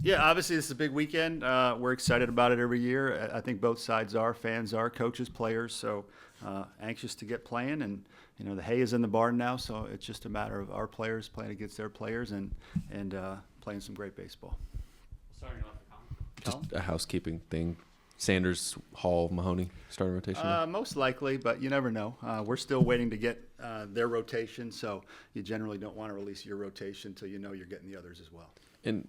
Yeah, obviously this is a big weekend. We're excited about it every year. I think both sides are, fans are, coaches, players. So anxious to get playing, and the hay is in the barn now. So it's just a matter of our players playing against their players and playing some great baseball. Starting off the Just column. a housekeeping thing. Sanders, Hall, Mahoney, starting rotation. Most likely, but you never know. We're still waiting to get their rotation, so you generally don't want to release your rotation until you know you're getting the others as well. And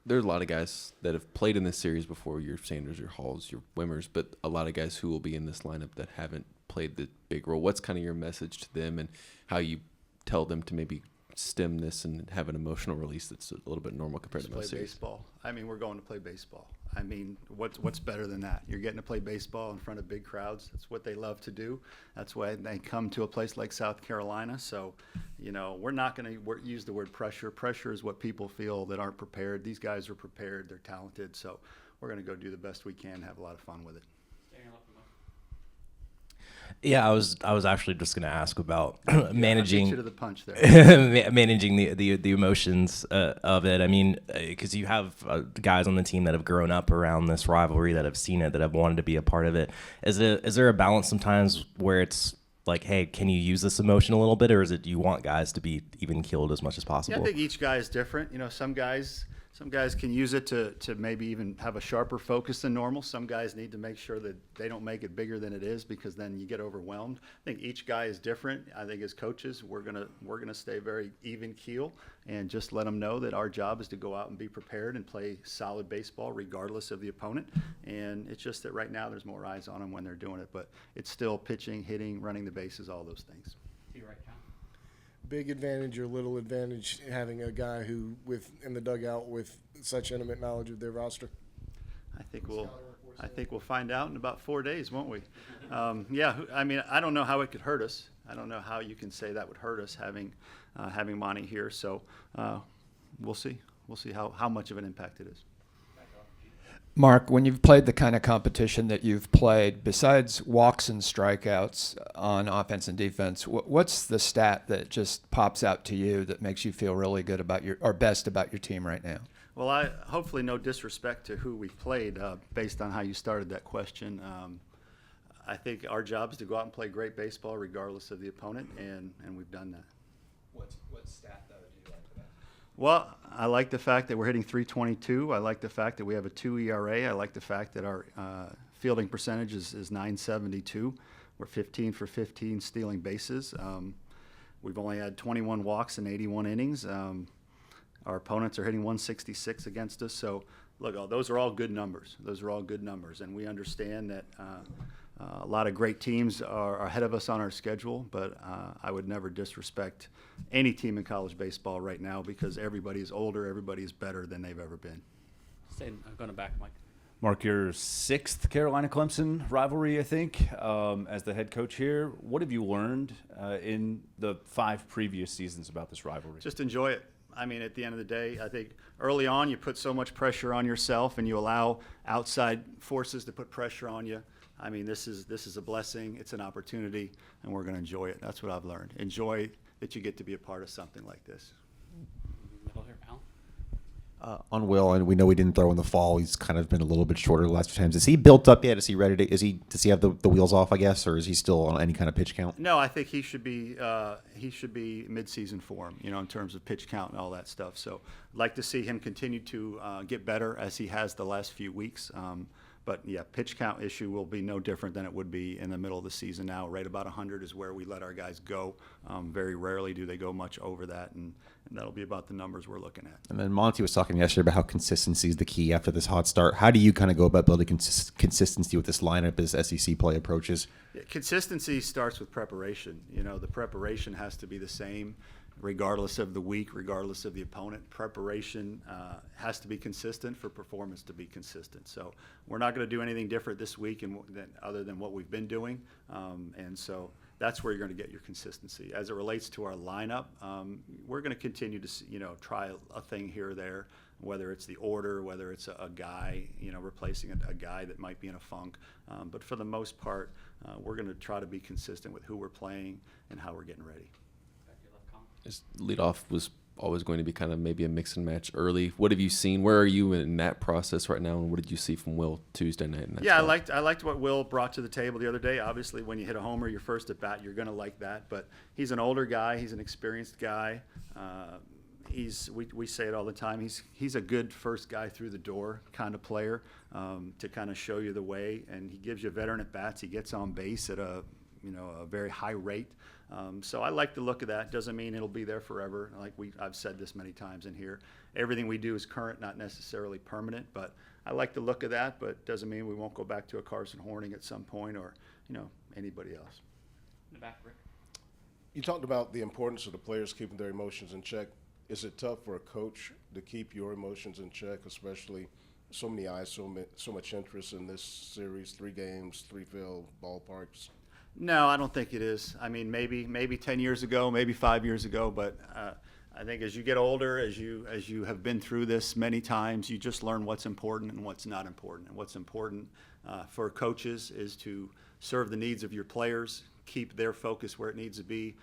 there's a lot of guys that have played in this series before, your Sanders, your Halls, your Wimmers, but a lot of guys who will be in this lineup that haven't played the big role. What's kind of your message to them and how you tell them to maybe stem this and have an emotional release that's a little bit normal compared Just to most play series? baseball. I mean, we're going to play baseball. I mean, what's better than that? You're getting to play baseball in front of big crowds. That's what they love to do. That's why they come to a place like South Carolina. So, we're not going to use the word pressure. Pressure is what people feel that aren't prepared. These guys are prepared. They're talented. So we're going to go do the best we can, have a lot of fun with it. Yeah, I was actually just going to ask about I beat managing you to the punch there. managing the emotions of it. I mean, because you have guys on the team that have grown up around this rivalry, that have seen it, that have wanted to be a part of it. Is there a balance sometimes where it's like, hey, can you use this emotion a little bit, or is it you want guys to be even keeled as much as possible? Yeah, I think each guy is different. Some guys can use it to maybe even have a sharper focus than normal. Some guys need to make sure that they don't make it bigger than it is, because then you get overwhelmed. I think each guy is different. I think as coaches, we're gonna stay very even keel and just let them know that our job is to go out and be prepared and play solid baseball regardless of the opponent. And it's just that right now there's more eyes on them when they're doing it, but it's still pitching, hitting, running the bases, all those things. Big advantage or little advantage having a guy who in the dugout with such intimate knowledge of their roster? I think we'll find out in about 4 days, won't we? Yeah, I mean, I don't know how it could hurt us. I don't know how you can say that would hurt us having Monty here. So we'll see. We'll see how much of an impact it is. Mark, when you've played the kind of competition that you've played, besides walks and strikeouts on offense and defense, what's the stat that just pops out to you that makes you feel really good about best about your team right now? Well, hopefully no disrespect to who we've played based on how you started that question. I think our job is to go out and play great baseball regardless of the opponent, and we've done that. What stat, though, do you like for that? Well, I like the fact that we're hitting 322. I like the fact that we have a 2 ERA. I like the fact that our fielding percentage is 972. We're 15 for 15 stealing bases. We've only had 21 walks in 81 innings. Our opponents are hitting 166 against us. So, look, those are all good numbers. Those are all good numbers. And we understand that a lot of great teams are ahead of us on our schedule, but I would never disrespect any team in college baseball right now, because everybody is older, everybody is better than they've ever been. I'm going back, Mike. Mark, your sixth Carolina-Clemson rivalry, I think, as the head coach here. What have you learned in the 5 previous seasons about this rivalry? Just enjoy it. I mean, at the end of the day, I think early on you put so much pressure on yourself and you allow outside forces to put pressure on you. I mean, this is a blessing. It's an opportunity, and we're going to enjoy it. That's what I've learned. Enjoy that you get to be a part of something like this. Middle here, Al. On Will, and we know he didn't throw in the fall. He's kind of been a little bit shorter the last few times. Is he built up yet? Is he ready to? Does he have the wheels off, I guess, or is he still on any kind of pitch count? No, I think he should be mid-season form, in terms of pitch count and all that stuff. So I'd like to see him continue to get better as he has the last few weeks. But yeah, pitch count issue will be no different than it would be in the middle of the season now. Right about 100 is where we let our guys go. Very rarely do they go much over that, and that'll be about the numbers we're looking at. And then Monty was talking yesterday about how consistency is the key after this hot start. How do you kind of go about building consistency with this lineup as SEC play approaches? Yeah, consistency starts with preparation. The preparation has to be the same regardless of the week, regardless of the opponent. Preparation has to be consistent for performance to be consistent. So we're not going to do anything different this week other than what we've been doing. And so that's where you're going to get your consistency. As it relates to our lineup, we're going to continue to try a thing here or there, whether it's the order, whether it's a guy, replacing a guy that might be in a funk. But for the most part, we're going to try to be consistent with who we're playing and how we're getting ready. Leadoff was always going to be kind of maybe a mix and match early. What have you seen? Where are you in that process right now, and what did you see from Will Tuesday night? In that Yeah, spot? I liked what Will brought to the table the other day. Obviously, when you hit a homer your first at bat, you're going to like that. But he's an older guy. He's an experienced guy. We say it all the time. He's a good first guy through the door kind of player to kind of show you the way, and he gives you veteran at bats. He gets on base at a very high rate. So I like the look of that. Doesn't mean it'll be there forever. I've said this many times in here. Everything we do is current, not necessarily permanent. But I like the look of that. But doesn't mean we won't go back to a Carson Horning at some point, or anybody else. In the back, Rick. You talked about the importance of the players keeping their emotions in check. Is it tough for a coach to keep your emotions in check, especially so many eyes, so much interest in this series, 3 games, 3 field ballparks? No, I don't think it is. I mean, maybe 10 years ago, maybe 5 years ago, but I think as you get older, as you have been through this many times, you just learn what's important and what's not important. And what's important for coaches is to serve the needs of your players, keep their focus where it needs to be,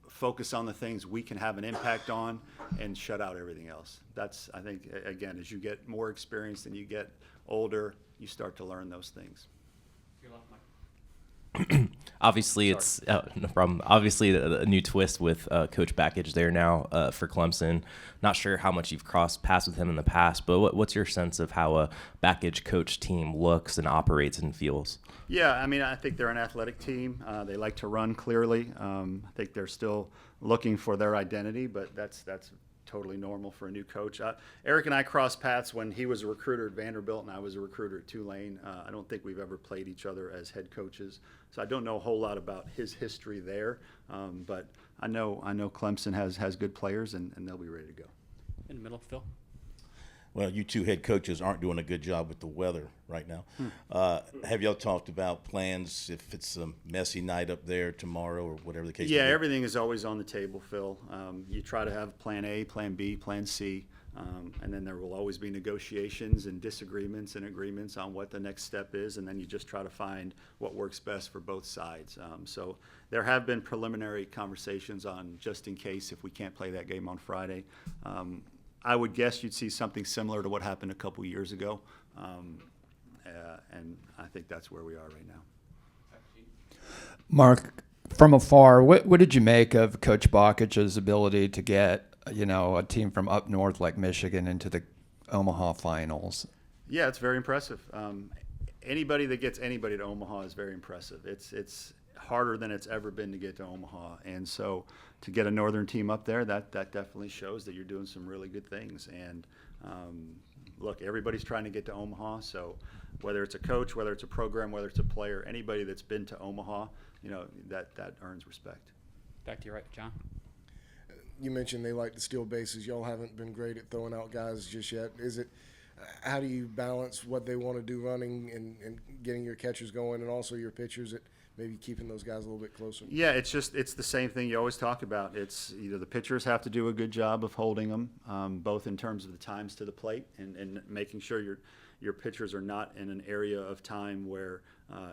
focus on the things we can have an impact on, and shut out everything else. That's, I think, again, as you get more experienced and you get older, you start to learn those things. Your left, Mike. Obviously, it's no problem. Obviously, a new twist with Coach Backage there now for Clemson. Not sure how much you've crossed paths with him in the past, but what's your sense of how a Backage coach team looks and operates and feels? Yeah, I mean, I think they're an athletic team. They like to run clearly. I think they're still looking for their identity, but that's totally normal for a new coach. Eric and I crossed paths when he was a recruiter at Vanderbilt and I was a recruiter at Tulane. I don't think we've ever played each other as head coaches, so I don't know a whole lot about his history there. But I know Clemson has good players and they'll be ready to go. In the middle, Phil. Well, you two head coaches aren't doing a good job with the weather right now. Have y'all talked about plans if it's a messy night up there tomorrow or whatever the case may Yeah, be? everything is always on the table, Phil. You try to have plan A, plan B, plan C, and then there will always be negotiations and disagreements and agreements on what the next step is, and then you just try to find what works best for both sides. So there have been preliminary conversations on just in case if we can't play that game on Friday. I would guess you'd see something similar to what happened a couple years ago, and I think that's where we are right now. Mark, from afar, what did you make of Coach Bakage's ability to get a team from up north like Michigan into the Omaha finals? Yeah, it's very impressive. Anybody that gets anybody to Omaha is very impressive. It's harder than it's ever been to get to Omaha, and so to get a northern team up there, that definitely shows that you're doing some really good things. And look, everybody's trying to get to Omaha, so whether it's a coach, whether it's a program, whether it's a player, anybody that's been to Omaha, that earns respect. Back to your right, John. You mentioned they like to steal bases. Y'all haven't been great at throwing out guys just yet. How do you balance what they want to do running and getting your catchers going and also your pitchers at maybe keeping those guys a little bit closer? Yeah, it's the same thing you always talk about. It's either the pitchers have to do a good job of holding them, both in terms of the times to the plate and making sure your pitchers are not in an area of time where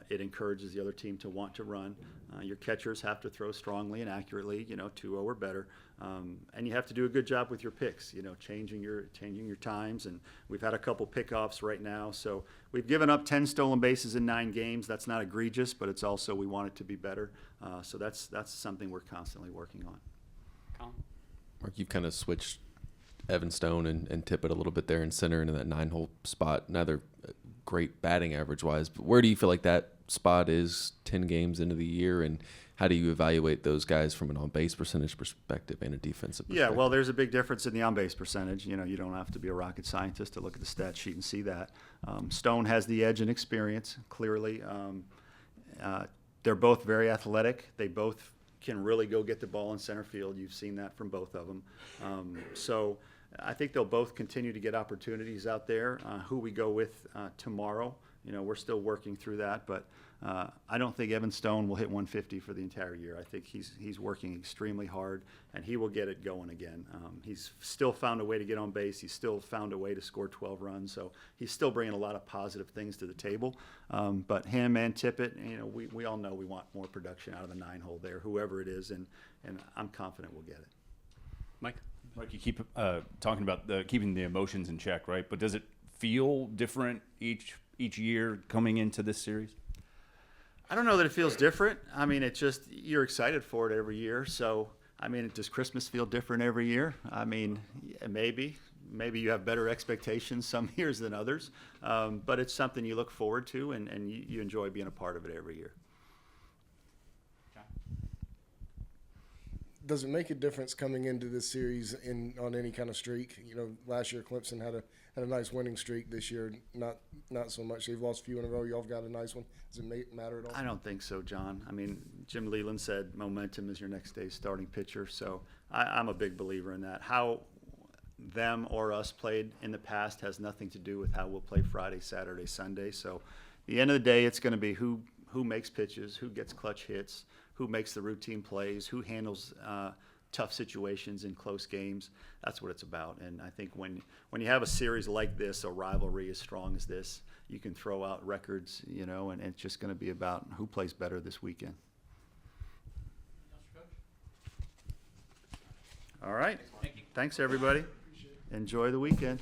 it encourages the other team to want to run. Your catchers have to throw strongly and accurately, 2-0 or better. And you have to do a good job with your picks, changing your times. And we've had a couple pickoffs right now. So we've given up 10 stolen bases in 9 games. That's not egregious, but it's also we want it to be better. So that's something we're constantly working on. Colin. Mark, you've kind of switched Evan Stone and Tippett a little bit there in center into that 9-hole spot. Neither great batting average-wise, but where do you feel like that spot is 10 games into the year, and how do you evaluate those guys from an on-base percentage perspective and a defensive perspective? Yeah, well, there's a big difference in the on-base percentage. You don't have to be a rocket scientist to look at the stat sheet and see that. Stone has the edge in experience, clearly. They're both very athletic. They both can really go get the ball in center field. You've seen that from both of them. So I think they'll both continue to get opportunities out there. Who we go with tomorrow, we're still working through that, but I don't think Evan Stone will hit 150 for the entire year. I think he's working extremely hard, and he will get it going again. He's still found a way to get on base. He's still found a way to score 12 runs, so he's still bringing a lot of positive things to the table. But him and Tippett, we all know we want more production out of the 9-hole there, whoever it is, and I'm confident we'll get it. Mike. Like you keep talking about keeping the emotions in check, right? But does it feel different each year coming into this series? I don't know that it feels different. I mean, it's just you're excited for it every year. So, I mean, does Christmas feel different every year? I mean, yeah, maybe you have better expectations some years than others, but it's something you look forward to and you enjoy being a part of it every year. Does it make a difference coming into this series on any kind of streak? You know, last year Clemson had a nice winning streak. This year, not so much. They've lost a few in a row. Y'all have got a nice one. Does it matter at all? I don't think so, John. I mean, Jim Leland said momentum is your next day's starting pitcher, so I'm a big believer in that. How them or us played in the past has nothing to do with how we'll play Friday, Saturday, Sunday. So at the end of the day, it's going to be who makes pitches, who gets clutch hits, who makes the routine plays, who handles tough situations in close games. That's what it's about. And I think when you have a series like this, a rivalry as strong as this, you can throw out records, you know, and it's just going to be about who plays better this weekend. All right. Thanks, everybody. Enjoy the weekend.